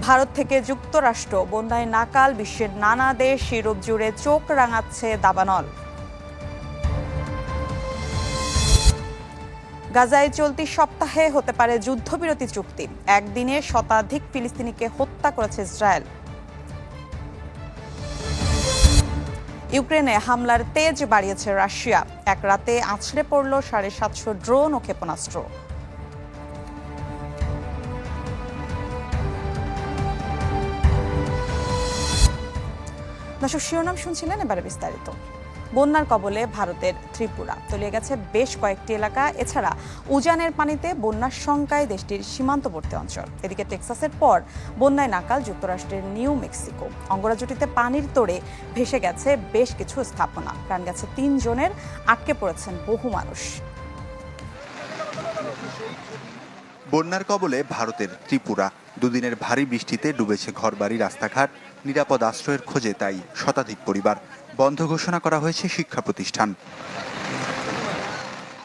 ভারত থেকে যুক্তরাষ্ট্র বন্যায় নাকাল, বিশ্বের নানা দেশ, ইউরোপ জুড়ে চোখ রাঙাচ্ছে দাবানল। গাজায় চলতি সপ্তাহে হতে পারে যুদ্ধবিরতি চুক্তি, একদিনে শতাধিক ফিলিস্তিনিকে হত্যা করেছে ইসরায়েল। ইউক্রেনে হামলার তেজ বাড়িয়েছে রাশিয়া, এক রাতে আছড়ে পড়ল 750 ড্রোন ও ক্ষেপণাস্ত্র। দর্শক, শিরোনাম শুনছিলেন, এবারে বিস্তারিত। বন্যার কবলে ভারতের ত্রিপুরা, তলিয়ে গেছে বেশ কয়েকটি এলাকা। এছাড়া উজানের পানিতে বন্যার শঙ্কায় দেশটির সীমান্তবর্তী অঞ্চল। এদিকে টেক্সাসের পর বন্যায় নাকাল যুক্তরাষ্ট্রের নিউ মেক্সিকো। অঙ্গরাজ্যটিতে পানির তোড়ে ভেসে গেছে বেশ কিছু স্থাপনা, প্রাণ গেছে 3 জনের, আটকে পড়েছেন বহু মানুষ। বন্যার কবলে ভারতের ত্রিপুরা, দুদিনের ভারী বৃষ্টিতে ডুবেছে ঘরবাড়ি, রাস্তাঘাট। নিরাপদ আশ্রয়ের খোঁজে তাই শতাধিক পরিবার। বন্ধ ঘোষণা করা হয়েছে শিক্ষা প্রতিষ্ঠান।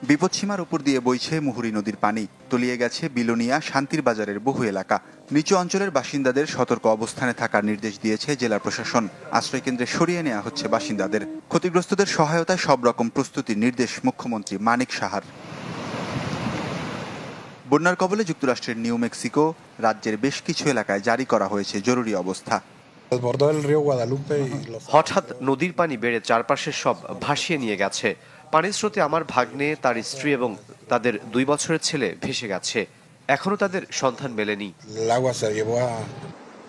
বিপদসীমার উপর দিয়ে বইছে মুহুরী নদীর পানি, তলিয়ে গেছে বিলোনিয়া, শান্তির বাজারের বহু এলাকা। নিচু অঞ্চলের বাসিন্দাদের সতর্ক অবস্থানে থাকার নির্দেশ দিয়েছে জেলা প্রশাসন। আশ্রয়কেন্দ্রে সরিয়ে নেওয়া হচ্ছে বাসিন্দাদের। ক্ষতিগ্রস্তদের সহায়তায় সব রকম প্রস্তুতির নির্দেশ মুখ্যমন্ত্রী মানিক সাহার। বন্যার কবলে যুক্তরাষ্ট্রের নিউ মেক্সিকো রাজ্যের বেশ কিছু এলাকায় জারি করা হয়েছে জরুরি অবস্থা। হঠাৎ নদীর পানি বেড়ে চারপাশের সব ভাসিয়ে নিয়ে গেছে। পানির স্রোতে আমার ভাগ্নে, তার স্ত্রী এবং তাদের 2 বছরের ছেলে ভেসে গেছে। এখনো তাদের সন্ধান মেলেনি।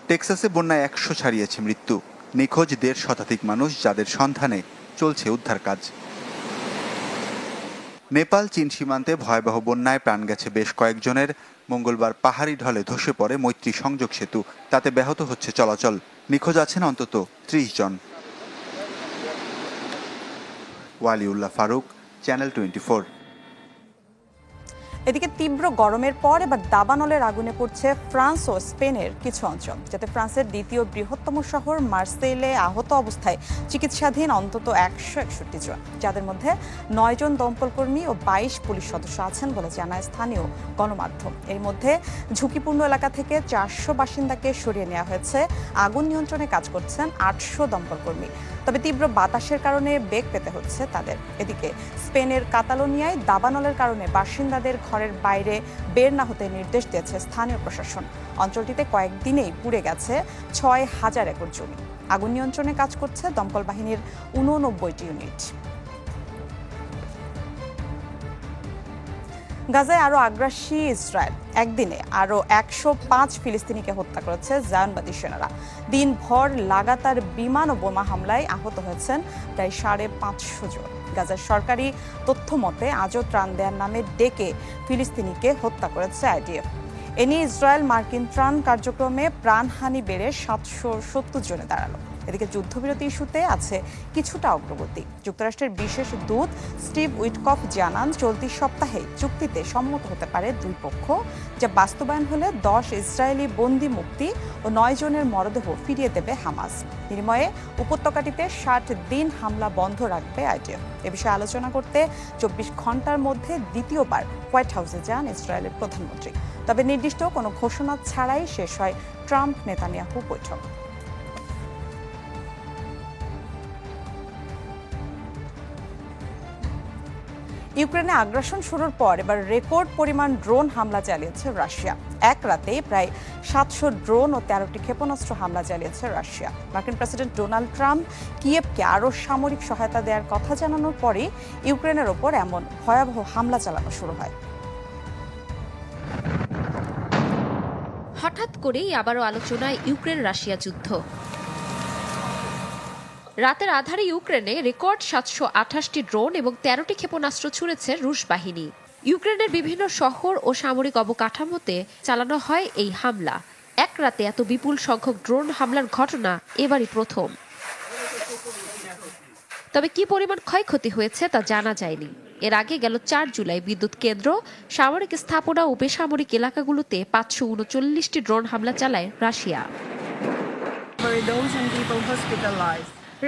টেক্সাসে বন্যায় 100 ছাড়িয়েছে মৃত্যু। নিখোঁজ 1.5 শতাধিক মানুষ, যাদের সন্ধানে চলছে উদ্ধার কাজ। নেপাল চীন সীমান্তে ভয়াবহ বন্যায় প্রাণ গেছে বেশ কয়েকজনের। মঙ্গলবার পাহাড়ি ঢলে ধসে পড়ে মৈত্রী সংযোগ সেতু, তাতে ব্যাহত হচ্ছে চলাচল। নিখোঁজ আছেন অন্তত 30 জন। ওয়ালিউল্লাহ ফারুক, চ্যানেল 24। এদিকে তীব্র গরমের পর এবার দাবানলের আগুনে পড়ছে ফ্রান্স ও স্পেনের কিছু অঞ্চল, যাতে ফ্রান্সের দ্বিতীয় বৃহত্তম শহর মার্সেইলে আহত অবস্থায় চিকিৎসাধীন অন্তত 161 জন, যাদের মধ্যে 9 জন দমকলকর্মী ও 22 পুলিশ সদস্য আছেন বলে জানায় স্থানীয় গণমাধ্যম। এর মধ্যে ঝুঁকিপূর্ণ এলাকা থেকে 400 বাসিন্দাকে সরিয়ে নেওয়া হয়েছে। আগুন নিয়ন্ত্রণে কাজ করছেন 800 দমকলকর্মী, তবে তীব্র বাতাসের কারণে বেগ পেতে হচ্ছে তাদের। এদিকে স্পেনের কাতালোনিয়ায় দাবানলের কারণে বাসিন্দাদের ঘরের বাইরে বের না হতে নির্দেশ দিয়েছে স্থানীয় প্রশাসন। অঞ্চলটিতে কয়েকদিনেই পুড়ে গেছে 6000 একর জমি। আগুন নিয়ন্ত্রণে কাজ করছে দমকল বাহিনীর 89টি ইউনিট। গাজায় আরো আগ্রাসী ইসরায়েল, একদিনে আরো 105 ফিলিস্তিনিকে হত্যা করেছে জায়নবাদী সেনারা। দিনভর লাগাতার বিমান ও বোমা হামলায় আহত হয়েছেন প্রায় 550 জন। গাজার সরকারি তথ্য মতে আজও ত্রাণ দেওয়ার নামে ডেকে ফিলিস্তিনিকে হত্যা করেছে আইডিএফ। এ নিয়ে ইসরায়েল মার্কিন ত্রাণ কার্যক্রমে প্রাণহানি বেড়ে 770 জনে দাঁড়ালো। এদিকে যুদ্ধবিরতি ইস্যুতে আছে কিছুটা অগ্রগতি। যুক্তরাষ্ট্রের বিশেষ দূত স্টিভ উইটকফ জানান, চলতি সপ্তাহে চুক্তিতে সম্মত হতে পারে 2 পক্ষ, যা বাস্তবায়ন হলে 10 ইসরায়েলি বন্দী মুক্তি ও 9 জনের মরদেহ ফিরিয়ে দেবে হামাস। বিনিময়ে উপত্যকাটিতে 60 দিন হামলা বন্ধ রাখবে আইডিএফ। এ বিষয়ে আলোচনা করতে 24 ঘন্টার মধ্যে দ্বিতীয়বার হোয়াইট হাউসে যান ইসরায়েলের প্রধানমন্ত্রী। তবে নির্দিষ্ট কোনো ঘোষণা ছাড়াই শেষ হয় ট্রাম্প নেতানিয়াহু বৈঠক। ইউক্রেনে আগ্রাসন শুরুর পর এবার রেকর্ড পরিমাণ ড্রোন হামলা চালিয়েছে রাশিয়া। এক রাতে প্রায় 700 ড্রোন ও 13টি ক্ষেপণাস্ত্র হামলা চালিয়েছে রাশিয়া। মার্কিন প্রেসিডেন্ট ডোনাল্ড ট্রাম্প কিয়েভকে আরও সামরিক সহায়তা দেওয়ার কথা জানানোর পরই ইউক্রেনের ওপর এমন ভয়াবহ হামলা চালানো শুরু হয়। হঠাৎ করেই আবারও আলোচনায় ইউক্রেন রাশিয়া যুদ্ধ। রাতের আধারে ইউক্রেনে রেকর্ড 728টি ড্রোন এবং 13টি ক্ষেপণাস্ত্র ছুড়েছে রুশ বাহিনী। ইউক্রেনের বিভিন্ন শহর ও সামরিক অবকাঠামোতে চালানো হয় এই হামলা। এক রাতে এত বিপুল সংখ্যক ড্রোন হামলার ঘটনা এবারই প্রথম। তবে কি পরিমাণ ক্ষয়ক্ষতি হয়েছে তা জানা যায়নি। এর আগে গেল 4 জুলাই বিদ্যুৎ কেন্দ্র, সামরিক স্থাপনা ও বেসামরিক এলাকাগুলোতে 539টি ড্রোন হামলা চালায় রাশিয়া।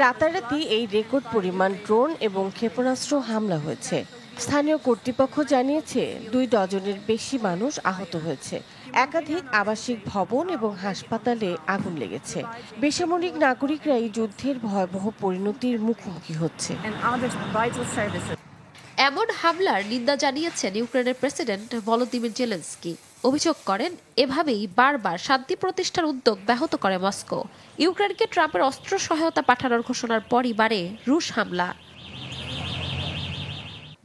রাতারাতি এই রেকর্ড পরিমাণ ড্রোন এবং ক্ষেপণাস্ত্র হামলা হয়েছে। স্থানীয় কর্তৃপক্ষ জানিয়েছে 2 ডজনের বেশি মানুষ আহত হয়েছে। একাধিক আবাসিক ভবন এবং হাসপাতালে আগুন লেগেছে। বেসামরিক নাগরিকরাই যুদ্ধের ভয়াবহ পরিণতির মুখোমুখি হচ্ছে। এমন হামলার নিন্দা জানিয়েছেন ইউক্রেনের প্রেসিডেন্ট ভলোদিমির জেলেনস্কি। অভিযোগ করেন এভাবেই বারবার শান্তি প্রতিষ্ঠার উদ্যোগ ব্যাহত করে মস্কো। ইউক্রেনকে ট্রাম্পের অস্ত্র সহায়তা পাঠানোর ঘোষণার পরই বাড়ে রুশ হামলা।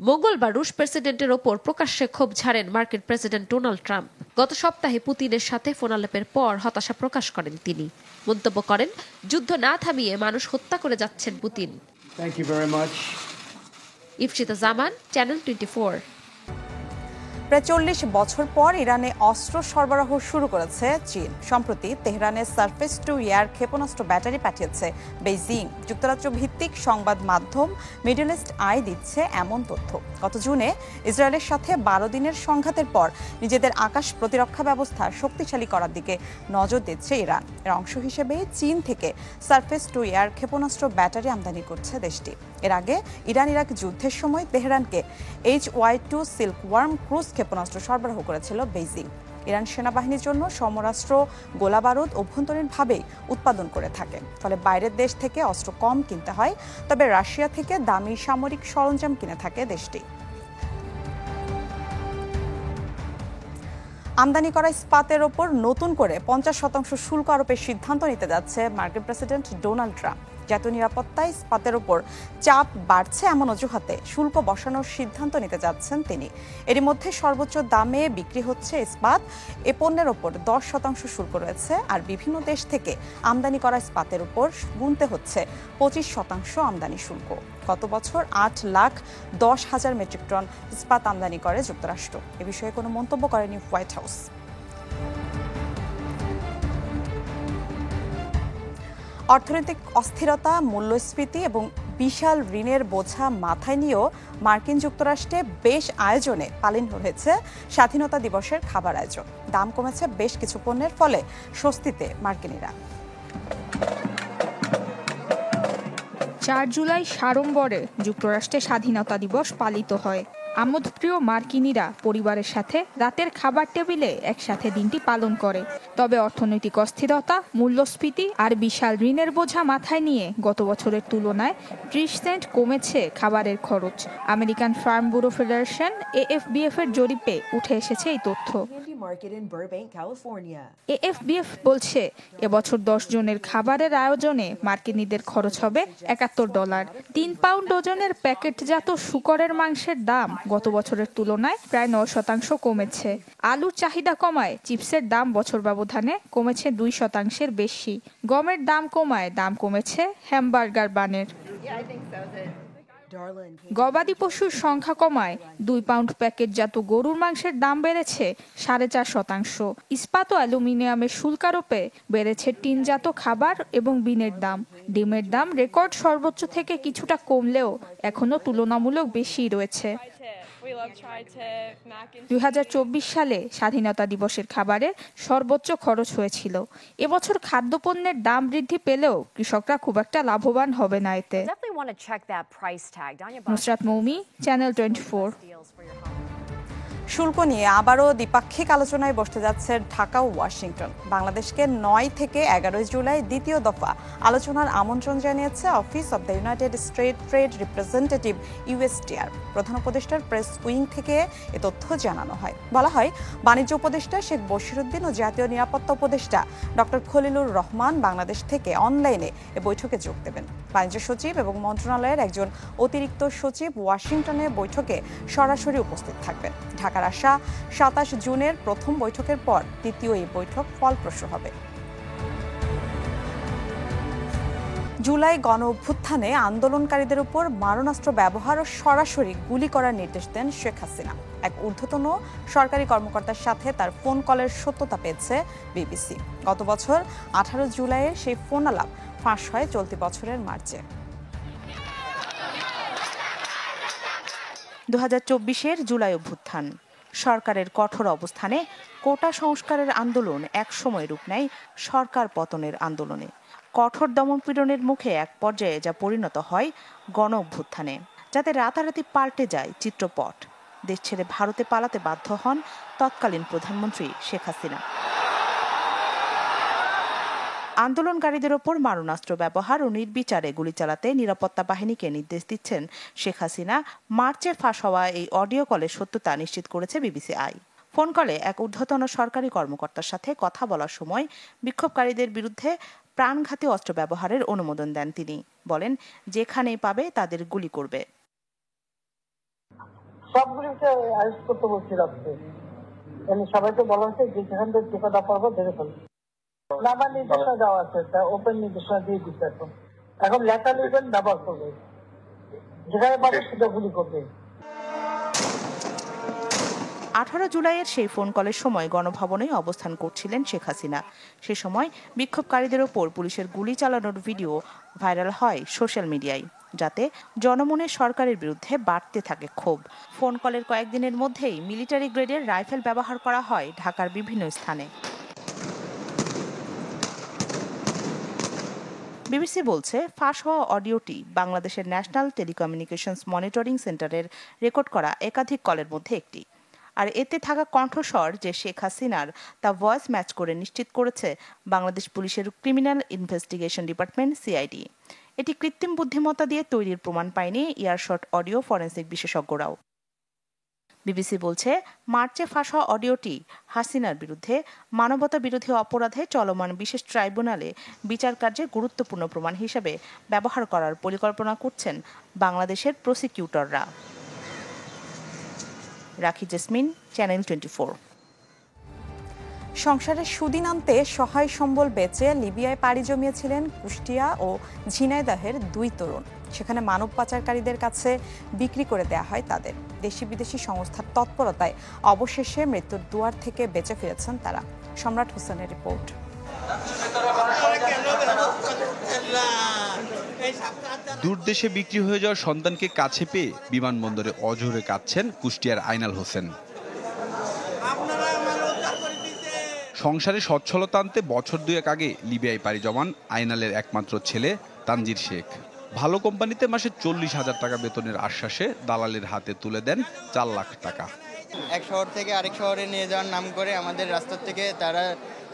মঙ্গলবার রুশ প্রেসিডেন্টের ওপর প্রকাশ্যে ক্ষোভ ঝাড়েন মার্কিন প্রেসিডেন্ট ডোনাল্ড ট্রাম্প। গত সপ্তাহে পুতিনের সাথে ফোনালাপের পর হতাশা প্রকাশ করেন তিনি। মন্তব্য করেন, যুদ্ধ না থামিয়ে মানুষ হত্যা করে যাচ্ছেন পুতিন। ইফশিতা জামান, চ্যানেল 24। প্রায় 40 বছর পর ইরানে অস্ত্র সরবরাহ শুরু করেছে চীন। সম্প্রতি তেহরানের সারফেস টু এয়ার ক্ষেপণাস্ত্র ব্যাটারি পাঠিয়েছে বেইজিং। যুক্তরাষ্ট্র ভিত্তিক সংবাদ মাধ্যম মিডল ইস্ট আই দিচ্ছে এমন তথ্য। গত জুনে ইসরায়েলের সাথে 12 দিনের সংঘাতের পর নিজেদের আকাশ প্রতিরক্ষা ব্যবস্থা শক্তিশালী করার দিকে নজর দিচ্ছে ইরান। এর অংশ হিসেবে চীন থেকে সারফেস টু এয়ার ক্ষেপণাস্ত্র ব্যাটারি আমদানি করছে দেশটি। এর আগে ইরান ইরাক যুদ্ধের সময় তেহরানকে HY-2 সিল্কওয়ার্ম ক্রুজ ক্ষেপণাস্ত্র সরবরাহ করেছিল বেইজিং। ইরান সেনাবাহিনীর জন্য সমরাস্ত্র, গোলাবারুদ অভ্যন্তরীণভাবেই উৎপাদন করে থাকে। ফলে বাইরের দেশ থেকে অস্ত্র কম কিনতে হয়, তবে রাশিয়া থেকে দামি সামরিক সরঞ্জাম কিনে থাকে দেশটি। আমদানি করা ইস্পাতের ওপর নতুন করে 50% শুল্ক আরোপের সিদ্ধান্ত নিতে যাচ্ছে মার্কিন প্রেসিডেন্ট ডোনাল্ড ট্রাম্প। জাতীয় নিরাপত্তায় ইস্পাতের ওপর চাপ বাড়ছে এমন অজুহাতে শুল্ক বসানোর সিদ্ধান্ত নিতে যাচ্ছেন তিনি। এরই মধ্যে সর্বোচ্চ দামে বিক্রি হচ্ছে ইস্পাত। এ পণ্যের ওপর 10% শুল্ক রয়েছে। আর বিভিন্ন দেশ থেকে আমদানি করা ইস্পাতের ওপর গুনতে হচ্ছে 25% আমদানি শুল্ক। গত বছর 8,10,000 মেট্রিক টন ইস্পাত আমদানি করে যুক্তরাষ্ট্র। এ বিষয়ে কোনো মন্তব্য করেনি হোয়াইট হাউস। অর্থনৈতিক অস্থিরতা, মূল্যস্ফীতি এবং বিশাল ঋণের বোঝা মাথায় নিয়েও মার্কিন যুক্তরাষ্ট্রে বেশ আয়োজনে পালন হয়েছে স্বাধীনতা দিবসের খাবার আয়োজন। দাম কমেছে বেশ কিছু পণ্যের, ফলে স্বস্তিতে মার্কিনিরা। 4 জুলাই সাড়ম্বরে যুক্তরাষ্ট্রে স্বাধীনতা দিবস পালিত হয়। আমোদপ্রিয় মার্কিনিরা পরিবারের সাথে রাতের খাবার টেবিলে একসাথে দিনটি পালন করে। তবে অর্থনৈতিক অস্থিরতা, মূল্যস্ফীতি আর বিশাল ঋণের বোঝা মাথায় নিয়ে গত বছরের তুলনায় 30 সেন্ট কমেছে খাবারের খরচ। American farm bureau federation AFBF এর জরিপে উঠে এসেছে এই তথ্য। AFBF বলছে এবছর 10 জনের খাবারের আয়োজনে মার্কিনীদের খরচ হবে $71। 3 পাউন্ড ওজনের প্যাকেটজাত শূকরের মাংসের দাম গত বছরের তুলনায় প্রায় 9% কমেছে। আলুর চাহিদা কমায় চিপসের দাম বছর ব্যবধানে কমেছে 2% বেশি। গমের দাম কমায় দাম কমেছে হ্যামবার্গার বানের। গবাদি পশুর সংখ্যা কমায় 2 পাউন্ড প্যাকেটজাত গরুর মাংসের দাম বেড়েছে 4.5%। ইস্পাত ও অ্যালুমিনিয়ামের শুল্ক আরোপে বেড়েছে টিনজাত খাবার এবং বিনের দাম। ডিমের দাম রেকর্ড সর্বোচ্চ থেকে কিছুটা কমলেও এখনো তুলনামূলক বেশি রয়েছে। 2024 সালে স্বাধীনতা দিবসের খাবারের সর্বোচ্চ খরচ হয়েছিল। এবছর খাদ্যপণ্যের দাম বৃদ্ধি পেলেও কৃষকরা খুব একটা লাভবান হবে না এতে। নুসরাত মৌমি, চ্যানেল 24। শুল্ক নিয়ে আবারও দ্বিপাক্ষিক আলোচনায় বসতে যাচ্ছে ঢাকা ও ওয়াশিংটন। বাংলাদেশকে 9 থেকে 11 জুলাই দ্বিতীয় দফা আলোচনার আমন্ত্রণ জানিয়েছে office of the United state trade representative USTR। প্রধান উপদেষ্টার প্রেস উইং থেকে এ তথ্য জানানো হয়। বলা হয়, বাণিজ্য উপদেষ্টা শেখ বশিরউদ্দিন ও জাতীয় নিরাপত্তা উপদেষ্টা ডক্টর খলিলুর রহমান বাংলাদেশ থেকে অনলাইনে এ বৈঠকে যোগ দেবেন। বাণিজ্য সচিব এবং মন্ত্রণালয়ের একজন অতিরিক্ত সচিব ওয়াশিংটনে বৈঠকে সরাসরি উপস্থিত থাকবেন। ঢাকার আসা 27 জুনের প্রথম বৈঠকের পর দ্বিতীয় এই বৈঠক ফলপ্রসূ হবে। জুলাই গণ অভ্যুত্থানে আন্দোলনকারীদের উপর মারণাস্ত্র ব্যবহার ও সরাসরি গুলি করার নির্দেশ দেন শেখ হাসিনা। এক ঊর্ধ্বতন সরকারি কর্মকর্তার সাথে তার ফোন কলের সত্যতা পেয়েছে বিবিসি। গত বছর 18 জুলাইয়ের সেই ফোন আলাপ ফাঁস হয় চলতি বছরের মার্চে। 2024-এর জুলাই অভ্যুত্থান, সরকারের কঠোর অবস্থানে কোটা সংস্কারের আন্দোলন একসময় রূপ নেয় সরকার পতনের আন্দোলনে। কঠোর দমনপীড়নের মুখে এক পর্যায়ে যা পরিণত হয় গণ অভ্যুত্থানে। যাতে রাতারাতি পাল্টে যায় চিত্রপট। দেশ ছেড়ে ভারতে পালাতে বাধ্য হন তৎকালীন প্রধানমন্ত্রী শেখ হাসিনা। আন্দোলনকারীদের ওপর মারণাস্ত্র ব্যবহার ও নির্বিচারে গুলি চালাতে নিরাপত্তা বাহিনীকে নির্দেশ দিচ্ছেন শেখ হাসিনা। মার্চে ফাঁস হওয়া এই অডিও কলের সত্যতা নিশ্চিত করেছে বিবিসি আই। ফোন কলে এক ঊর্ধ্বতন সরকারি কর্মকর্তার সাথে কথা বলার সময় বিক্ষোভকারীদের বিরুদ্ধে প্রাণঘাতী অস্ত্র ব্যবহারের অনুমোদন দেন তিনি। বলেন, যেখানেই পাবে তাদের গুলি করবে। সবগুলিকে আরেস্ট করতে বলছি রাখতে, সবাইকে বলা হচ্ছে যে যেখান থেকে টিকা পারবো দেখে ফেলবে। নাবার নির্দেশনা দেওয়া আছে, ওপেন নির্দেশনা দিয়ে দিচ্ছে। এখন লেটার লিখবেন, ব্যবহার করবে, যেখানে পাবে সেটা গুলি করবে। 18 জুলাইয়ের সেই ফোন কলের সময় গণভবনে অবস্থান করছিলেন শেখ হাসিনা। সে সময় বিক্ষোভকারীদের ওপর পুলিশের গুলি চালানোর ভিডিও ভাইরাল হয় সোশ্যাল মিডিয়ায়, যাতে জনমনে সরকারের বিরুদ্ধে বাড়তে থাকে ক্ষোভ। ফোন কলের কয়েকদিনের মধ্যেই মিলিটারি গ্রেডের রাইফেল ব্যবহার করা হয় ঢাকার বিভিন্ন স্থানে। বিবিসি বলছে, ফাঁস হওয়া অডিওটি বাংলাদেশের ন্যাশনাল টেলিকমিউনিকেশনস মনিটরিং সেন্টারের রেকর্ড করা একাধিক কলের মধ্যে একটি। আর এতে থাকা কণ্ঠস্বর যে শেখ হাসিনার, তা ভয়েস ম্যাচ করে নিশ্চিত করেছে বাংলাদেশ পুলিশের ক্রিমিনাল ইনভেস্টিগেশন ডিপার্টমেন্ট সিআইডি। এটি কৃত্রিম বুদ্ধিমত্তা দিয়ে তৈরির প্রমাণ পায়নি ইয়ারশট অডিও ফরেনসিক বিশেষজ্ঞরাও। বিবিসি বলছে, মার্চে ফাঁস হওয়া অডিওটি হাসিনার বিরুদ্ধে মানবতা বিরোধী অপরাধে চলমান বিশেষ ট্রাইব্যুনালে বিচার কার্যে গুরুত্বপূর্ণ প্রমাণ হিসেবে ব্যবহার করার পরিকল্পনা করছেন বাংলাদেশের প্রসিকিউটররা। রাখি জেসমিন, চ্যানেল 24। সংসারের সুদিন আনতে সহায় সম্বল বেচে লিবিয়ায় পাড়ি জমিয়েছিলেন কুষ্টিয়া ও ঝিনাইদহের 2 তরুণ। সেখানে মানব পাচারকারীদের কাছে বিক্রি করে দেয়া হয় তাদের। দেশি বিদেশি সংস্থার তৎপরতায় অবশেষে মৃত্যুর দুয়ার থেকে বেঁচে ফিরেছেন তারা। সম্রাট হোসেনের রিপোর্ট। দূর দেশে বিক্রি হয়ে যাওয়া সন্তানকে কাছে পেয়ে বিমানবন্দরে অঝরে কাঁদছেন কুষ্টিয়ার আইনাল হোসেন। সংসারে সচ্ছলতা আনতে বছর 2 আগে লিবিয়ায় পাড়ি জমান আইনালের একমাত্র ছেলে তানজির শেখ। ভালো কোম্পানিতে মাসে 40,000 টাকা বেতনের আশ্বাসে দালালের হাতে তুলে দেন 4 লাখ টাকা। এক শহর থেকে আরেক শহরে নিয়ে যাওয়ার নাম করে আমাদের রাস্তা থেকে তারা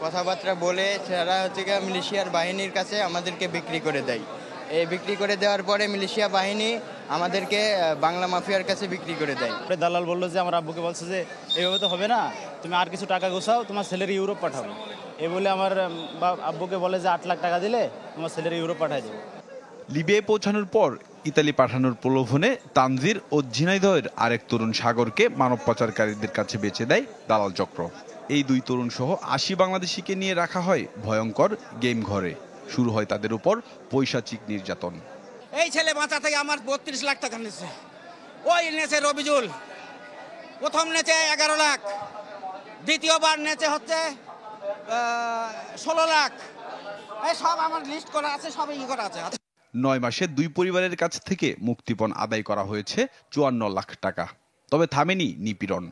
কথাবার্তা বলে তারা মিলিশিয়ার বাহিনীর কাছে আমাদেরকে বিক্রি করে দেয়। এই বিক্রি করে দেওয়ার পরে মিলিশিয়া বাহিনী আমাদেরকে বাংলা মাফিয়ার কাছে বিক্রি করে দেয়। দালাল বললো যে আমার আব্বুকে বলছে যে এইভাবে তো হবে না, তুমি আর কিছু টাকা গোছাও, তোমার ছেলের ইউরোপ পাঠাবো। এই বলে আমার আব্বুকে বলে যে 8 লাখ টাকা দিলে তোমার ছেলের ইউরোপ পাঠাই দেবো। লিবিয়ায় পৌঁছানোর পর ইতালি পাঠানোর প্রলোভনে তানজির ও ঝিনাইদহের আরেক তরুণ সাগরকে মানব পাচারকারীদের কাছে বেচে দেয় দালাল চক্র। এই 2 তরুণ সহ 80 বাংলাদেশিকে নিয়ে রাখা হয় ভয়ঙ্কর গেম ঘরে। শুরু হয় তাদের উপর পৈশাচিক নির্যাতন। এই ছেলে বাঁচা থেকে আমার 32 লাখ টাকা নিয়েছে, ওই নেছে রবিজুল, প্রথম নেছে 11 লাখ, দ্বিতীয়বার নেছে হচ্ছে 16 লাখ। এই সব আমার লিস্ট করা আছে, সবই করা আছে। 9 মাসে 2 পরিবারের কাছ থেকে মুক্তিপণ আদায় করা হয়েছে 54 লাখ টাকা। তবে থামেনি নিপীড়ন।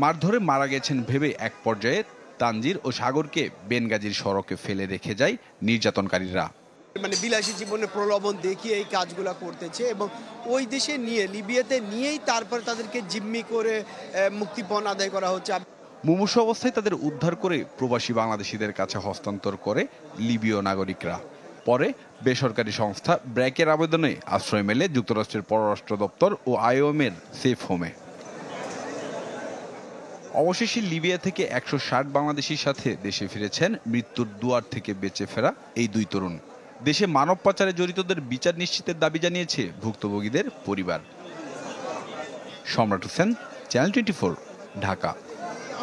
মারধরে মারা গেছেন ভেবে এক পর্যায়ে তানজির ও সাগরকে বেনগাজির সড়কে ফেলে রেখে যায় নির্যাতনকারীরা। বিলাসী জীবনের প্রলোভন দেখিয়ে এই কাজগুলো করতেছে এবং ওই দেশে নিয়ে লিবিয়াতে নিয়েই তারপরে তাদেরকে জিম্মি করে মুক্তিপণ আদায় করা হচ্ছে। মুমূর্ষু অবস্থায় তাদের উদ্ধার করে প্রবাসী বাংলাদেশিদের কাছে হস্তান্তর করে লিবীয় নাগরিকরা। পরে বেসরকারি সংস্থা ব্র্যাকের আবেদনে আশ্রয় মেলে যুক্তরাষ্ট্রের পররাষ্ট্র দপ্তর ও আইওএমের সেফ হোমে। অবশেষে লিবিয়া থেকে 160 বাংলাদেশির সাথে দেশে ফিরেছেন মৃত্যুর দুয়ার থেকে বেঁচে ফেরা এই 2 তরুণ। দেশে মানব পাচারে জড়িতদের বিচার নিশ্চিতের দাবি জানিয়েছে ভুক্তভোগীদের পরিবার। সম্রাট হোসেন, চ্যানেল 24, ঢাকা।